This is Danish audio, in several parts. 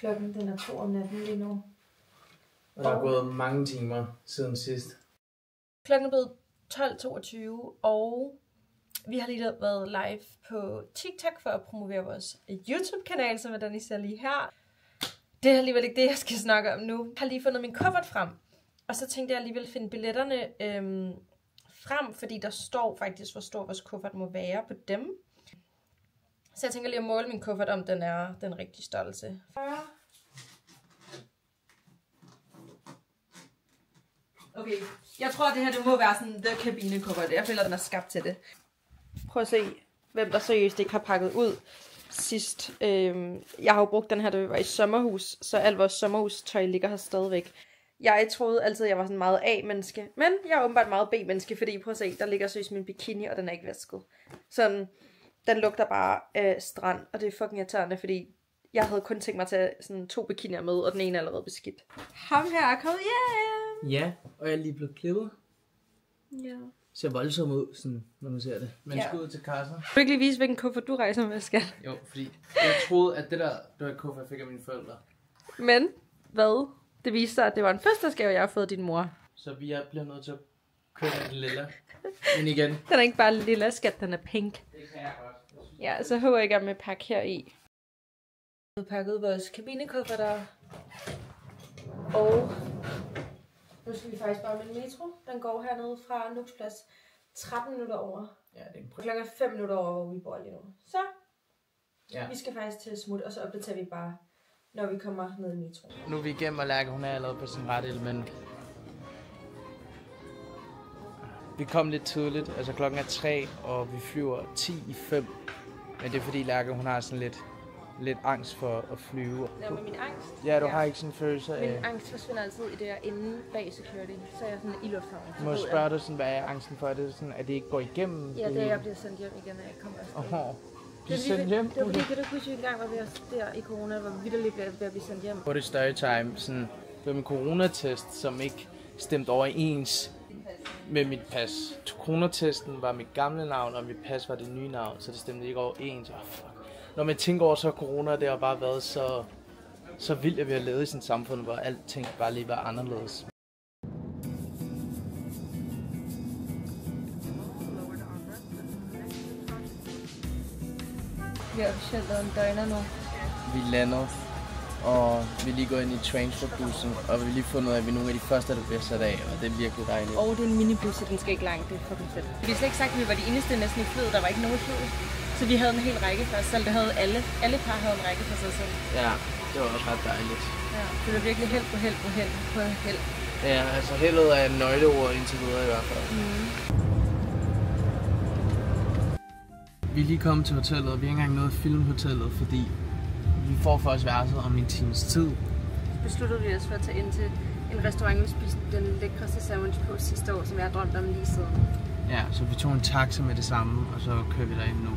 Klokken den er 2 om natten lige nu. Og der er gået mange timer siden sidst. Klokken er blevet 12.22, og vi har lige været live på TikTok for at promovere vores YouTube-kanal, som er den, I ser lige her. Det er alligevel ikke det, jeg skal snakke om nu. Jeg har lige fundet min kuffert frem, og så tænkte jeg alligevel finde billetterne frem, fordi der står faktisk, hvor stor vores kuffert må være på dem. Så jeg tænker lige at måle min kuffert, om den er den rigtige størrelse. Okay, jeg tror, det her det må være sådan the kabinekuffert. Jeg føler, den er skabt til det. Prøv at se, hvem der seriøst ikke har pakket ud sidst. Jeg har jo brugt den her, da vi var i sommerhus, så alt vores sommerhustøj ligger her stadigvæk. Jeg troede altid, at jeg var sådan meget A-menneske, men jeg er åbenbart meget B-menneske, fordi prøv at se, der ligger seriøst min bikini, og den er ikke vasket. Sådan, den lugter bare af strand, og det er fucking irriterende, fordi jeg havde kun tænkt mig at tage sådan 2 bikinier med, og den ene er allerede beskidt. Ham her er kommet hjem! Ja, og jeg er lige blevet klippet. Ja. Ser voldsomt ud, sådan, når man ser det. Men skal ud til kasser. Vil du ikke lige vise, hvilken kuffert du rejser med, skat? Jo, fordi jeg troede, at det var et kuffert, jeg fik af mine forældre. Men, hvad? Det viste sig, at det var en fødselsdagsgave, jeg har fået af din mor. Så vi bliver nødt til at købe den lille. Men igen. Den er ikke bare lille, skat, den er pink. Det kan jeg godt. Ja, så håber jeg ikke med at pakke her i. Vi har pakket vores kabinekufferter. Og nu skal vi faktisk bare med en metro. Den går hernede fra Nuks Plads 13 minutter over. Ja, det er en Klokken er 5 minutter over, hvor vi bor lige nu. Så ja. Vi skal faktisk til at smutte, og så opdaterer vi bare, når vi kommer ned i metro. Nu er vi igennem, og Lærke, hun er allerede på sin rette element. Vi kom lidt tidligt, altså klokken er 3, og vi flyver 10:05. Men det er fordi Lærke, hun har sådan lidt angst for at flyve. Ja, med min angst? Ja, du har ikke sådan en følelse af... Min angst forsvinder altid i det her inde bag security. Så er jeg sådan i lufthavnen. Må jeg spørge dig, sådan, hvad er angsten for? Er det sådan, at det ikke går igennem? Ja, det er, jeg bliver sendt hjem igen, når jeg kommer afsted. Bliver sendt hjem? Det var fordi, kan du huske, en gang var vi også der i corona, hvor vi vitterligt blev ved at blive sendt hjem. På det storytime, sådan, det var min coronatest, som ikke stemte overens med mit pas. Coronatesten var mit gamle navn, og mit pas var det nye navn, så det stemte ikke overens. Når man tænker over så corona, det har bare været så vildt, at vi har levet i sådan et samfund, hvor alting bare lige var anderledes. Vi har officielt lavet en døgner nu. Vi lander, og vi er lige gået ind i transferbussen, og vi har lige fundet ud af, at vi er nogle af de første, der bliver sat af, og det er virkelig dejligt. Og det er en minibus, så den skal ikke langt. Det er fucking fedt. Vi har slet ikke sagt, at vi var de eneste næsten i flyet. Der var ikke nogen i flyet. Så vi havde en hel række for os selv. Det havde alle. Alle par havde en række for sig selv. Ja, det var også ret dejligt. Ja, det var virkelig held på held på held på held. Ja, altså heldet er et nøgleord indtil videre i hvert fald. Vi er lige kommet til hotellet, og vi har ikke engang nået at filme hotellet, fordi vi får først værelset om en times tid. Så besluttede vi os for at tage ind til en restaurant, vi spiste den lækreste sandwich på sidste år, som jeg har drømt om lige siden. Ja, så vi tog en taxa med det samme, og så kører vi derind nu.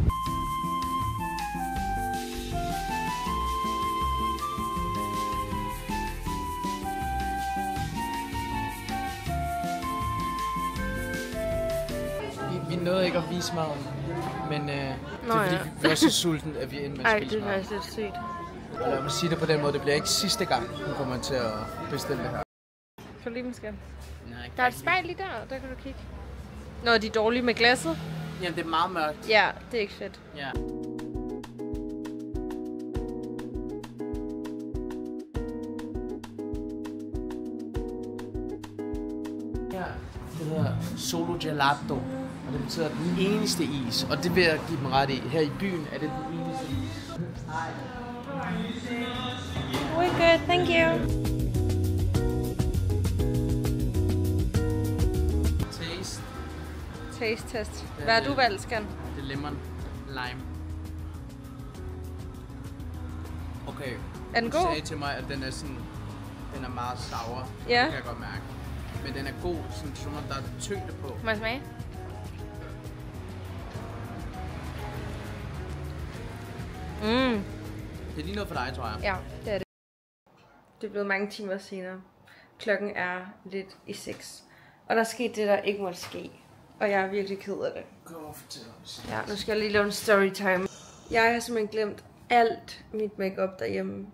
Vi nåede ikke at vise maden, men det er fordi, vi var så sultne, at vi endte med at spise maden. Ej, det er faktisk lidt sygt. Og lad mig sige det på den måde, det bliver ikke sidste gang, hun kommer til at bestille det her. Kan du lide den, skat? Nej, Der er et spejl lige der kan du kigge. Nå, de er dårlige med glasset? Jamen, det er meget mørkt. Ja, det er ikke fedt. Ja. Det hedder Solo Gelato, og det betyder den eneste is, og det vil jeg give dem ret i. Her i byen er det den eneste is. We're good, thank you. Taste test. Hvad har du valgt, Skan? Det er lemon lime. Okay. Er den god? Du sagde til mig, at den er meget sour. Ja. Det kan jeg godt mærke. Men den er god, som der er tyngde på. Må jeg smage? Det er lige noget for dig, tror jeg. Ja, det er det. Det er blevet mange timer senere. Klokken er lidt i 6. Og der skete det, der ikke måtte ske. Og jeg er virkelig ked af det. Kom og fortæl os. Ja, nu skal jeg lige lave en storytime. Jeg har simpelthen glemt alt mit makeup derhjemme.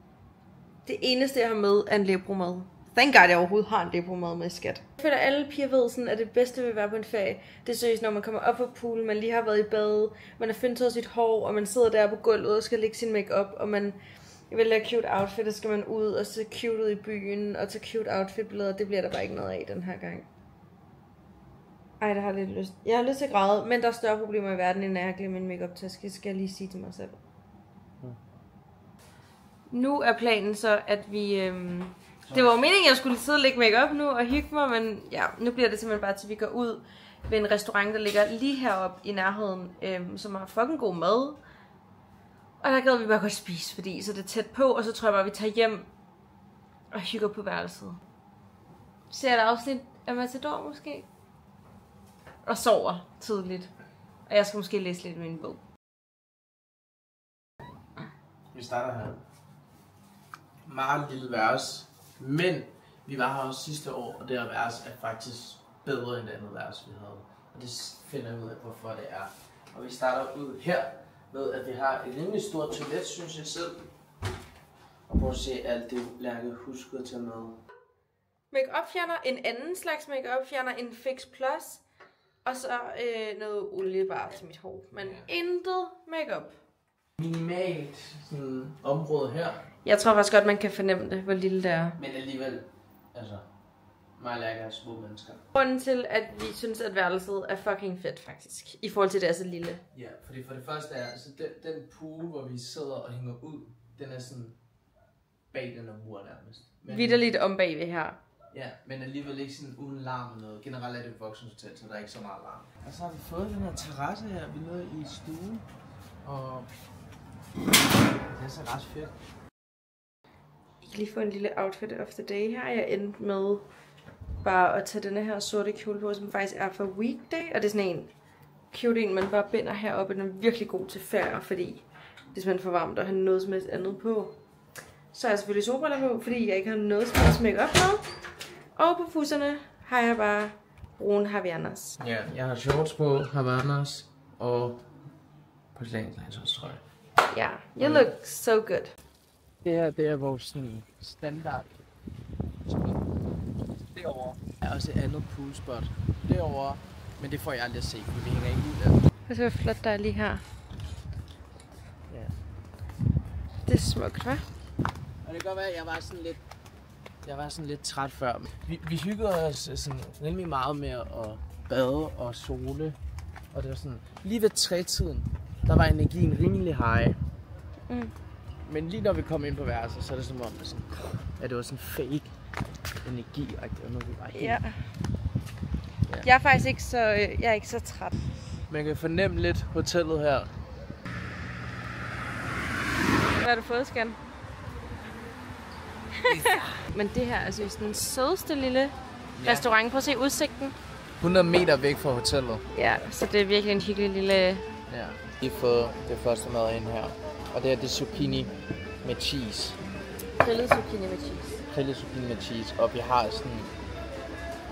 Det eneste, jeg har med, er en lebromad. Thank God, jeg overhovedet har en lebromad med, skat. Jeg føler, at alle piger ved, sådan, at det bedste ved at være på en ferie, det er seriøst, når man kommer op på poolen, man lige har været i bad, man har fyndet sit hår, og man sidder der på gulvet og skal lægge sin makeup, og man vil lave cute outfit, og skal man ud og se cute ud i byen, og tage cute outfit-billeder. Det bliver der bare ikke noget af den her gang. Ej, det har lidt lyst. Jeg har lyst til at græde, men der er større problemer i verden, end at jeg glemmer min makeup-taske, skal jeg lige sige til mig selv. Nu er planen så, at vi... Det var jo meningen, at jeg skulle sidde og lægge makeup nu og hygge mig, men ja, nu bliver det simpelthen bare til, at vi går ud ved en restaurant, der ligger lige heroppe i nærheden, som har fucking god mad. Og der gad vi bare godt spise, fordi så det er tæt på, og så tror jeg bare, at vi tager hjem og hygger på værelset. Ser et afsnit af Matador måske? Og sover tidligt. Og jeg skal måske læse lidt i min bog. Vi starter her. Meget lille vers. Men vi var her også sidste år, og det her vers er faktisk bedre end det andet vers, vi havde. Og det finder vi ud af, hvorfor det er. Og vi starter ud her med, at vi har et rimelig stort toilet, synes jeg selv. Og prøv at se alt det, Lærke husker at tage med. Make-up fjerner, en anden slags make-up fjerner, en Fix Plus. Og så noget olie bare til mit hår. Men intet make-up. Minimalt sådan område her. Jeg tror faktisk godt, man kan fornemme det, hvor lille det er. Men alligevel, altså, mig og Lærke er små mennesker. Grunden til, at vi synes, at værelset er fucking fedt, faktisk. I forhold til, at det er så lille. Ja, fordi for det første er, altså den pool, hvor vi sidder og hænger ud, den er sådan bag den her mur nærmest. Vitterligt om bagved her. Ja, men alligevel ikke sådan uden larm og noget. Generelt er det et voksenhotel, så der er ikke så meget larm. Og så har vi fået den her terrasse her, vi er nede i stuen. Og det er så ret fedt. I kan lige få en lille outfit of the day her. Jeg endte med bare at tage denne her sorte kjole på, som faktisk er for weekday. Og det er sådan en cute en, man bare binder heroppe. Den er virkelig god til ferie, fordi hvis man får varmt og har noget som helst andet på. Så har jeg selvfølgelig solbriller på, fordi jeg ikke har noget som helst make-up på. Og på fusserne har jeg bare brune Havaianas. Ja, jeg har shorts på, Havaianas og porcelænslandsholdstrøje. Ja, you look so good. Det her, det er vores sådan, standard. Derovre er også et andet poolspot. Derovre, men det får jeg aldrig at se, for vi hænger ikke ud der. Det er så flot, der er lige her. Ja. Det er smukt, hva'? Og det kan godt være, at jeg var sådan lidt træt før. Vi hyggede os sådan rimelig meget med at bade og sole. Og det var sådan, lige ved 3-tiden, der var energien rimelig high. Mm. Men lige når vi kom ind på værelset, så er det som om, at det var sådan fake energi, og det var noget, vi var helt... Ja. Jeg er faktisk ikke så, jeg er ikke så træt. Man kan fornemme lidt hotellet her. Hvad har du fået, Skan? Men det her er altså sådan en sødeste lille restaurant. Prøv at se udsigten. 100 meter væk fra hotellet. Ja, så det er virkelig en hyggelig lille... Ja. Vi har fået det første mad ind her. Og det er det zucchini med cheese. Grillet zucchini med cheese. Grillet zucchini med cheese. Og vi har sådan...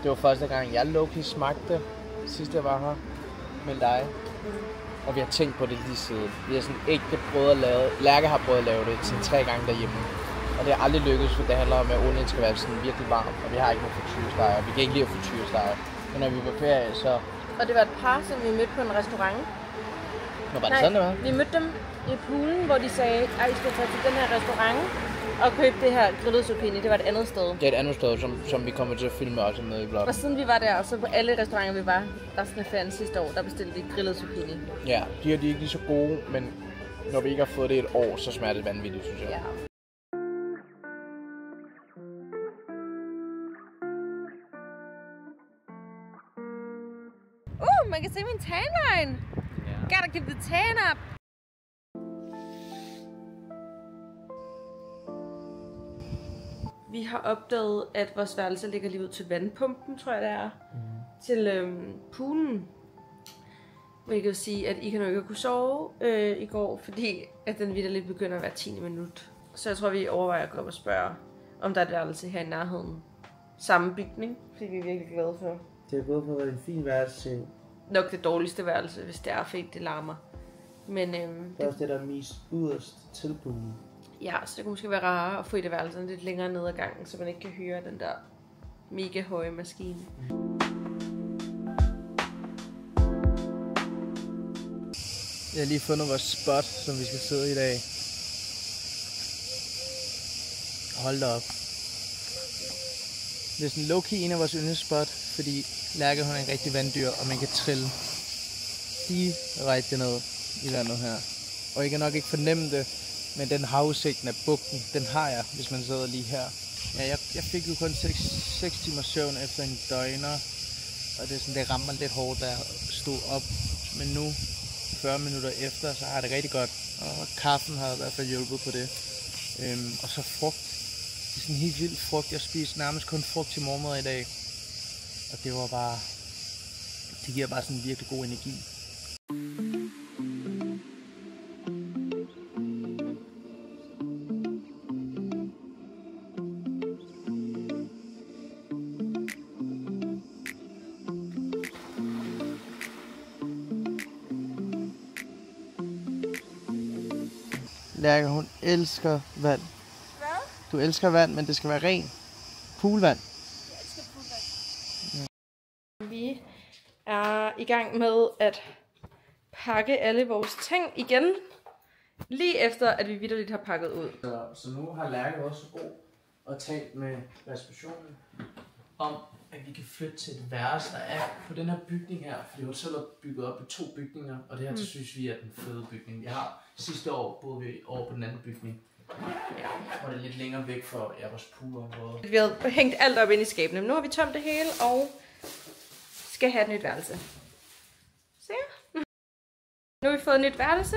Det var første gang, jeg low-key smagte sidst jeg var her med dig. Og vi har tænkt på det lige siden. Vi har sådan ikke prøvet at lave... Lærke har prøvet at lave det til 3 gange derhjemme. Og det har aldrig lykkedes, for det handler om, at olien skal være sådan virkelig varm. Og vi har ikke nogen frityresteger. Vi kan ikke lide at frityresteger. Men når vi er på ferie, så... Og det var et par, som vi mødte på en restaurant. Nå, var det sådan, det var? Vi mødte dem i poolen, hvor de sagde, at I skal tage til den her restaurant og købe det her grillet zucchini. Det var et andet sted. Det er et andet sted, som vi kommer til at filme også med i vloggen. Og siden vi var der, og så på alle restauranter, vi var resten af ferien sidste år, der bestilte vi grillet zucchini. Ja, de er ikke lige så gode, men når vi ikke har fået det et år, så smager det vanvittigt, synes jeg. Ja. Man kan se min tanline. Yeah. Gotta keep the tan up. Vi har opdaget, at vores værelse ligger lige ud til vandpumpen, tror jeg det er. Til poolen. Hvilket vil sige, at I kan jo ikke kunne sove i går, fordi at den vitterligt begynder at være 10. minut. Så jeg tror, vi overvejer at gå op og spørge, om der er et værelse her i nærheden. Samme bygning, fordi vi er virkelig glade for. Det er gået for at være en fin værelse. Nok det dårligste værelse, hvis det er, fordi det larmer. Men det er også det, der er mest yderst til poolen. Ja, så det kunne måske være rarere at få et værelse lidt længere ned ad gangen, så man ikke kan høre den der mega høje maskine. Jeg har lige fundet vores spot, som vi skal sidde i dag. Hold da op. Det er sådan low-key en af vores yndlingsspot, fordi Lærke hun er en rigtig vanddyr, og man kan trille direkte ned i vandet her. Og jeg kan nok ikke fornemme det, men den havudsigten af bugten, den har jeg, hvis man sidder lige her. Ja, jeg fik jo kun 6 timers søvn efter en døgner, og det, er sådan, det rammer mig lidt hårdt, da jeg stod op. Men nu, 40 minutter efter, så har jeg det rigtig godt, og kaffen har i hvert fald hjulpet på det. Og så frugt. Det er sådan en helt vild frugt. Jeg spiste nærmest kun frugt til morgenmad i dag. Og det var bare... Det giver bare sådan en virkelig god energi. Lærke, hun elsker vand. Hvad? Du elsker vand, men det skal være ren. Poolvand. Jeg elsker poolvand. Ja. Vi er i gang med at pakke alle vores ting igen. Lige efter, at vi vitterligt har pakket ud. Så nu har Lærke også ro og talt med receptionen om, at vi kan flytte til et værelse, der er på den her bygning her. Fordi hotellet er bygget op i 2 bygninger, og det her synes vi er den fede bygning. Sidste år boede vi over på den anden bygning. Ja, hvor det er lidt længere væk fra vores poolområde. Vi havde hængt alt op ind i skabene, men nu har vi tømt det hele og skal have et nyt værelse. Se. Nu har vi fået et nyt værelse.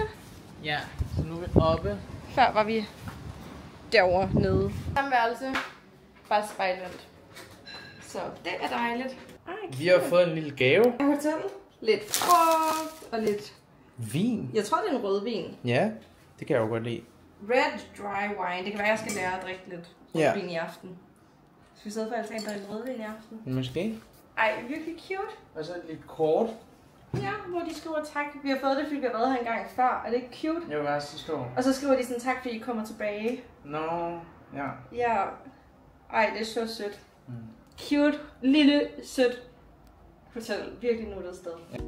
Ja, så nu er vi oppe. Før var vi derovre nede. Samme værelse, bare spejlvendt. Så det er dejligt. Vi har fået en lille gave. Hotel. Lidt frugt og lidt... Vin. Jeg tror, det er en rødvin. Ja, det kan jeg jo godt lide. Red dry wine. Det kan være, jeg skal lære at drikke lidt rødvin i aften. Skal vi sidde for altanen og drikke rødvin i aften? Måske. Ej, virkelig cute. Og så lidt kort. Ja, hvor de skriver tak. Vi har fået det, fordi vi har været her en gang før. Er det ikke cute? Jeg vil bare sidste år. Og så skriver de sådan tak, fordi I kommer tilbage. Nå, ja. Ja. Ej, det er så sødt. Cute, lille, sødt hotel. Virkelig nuttet sted. Ja.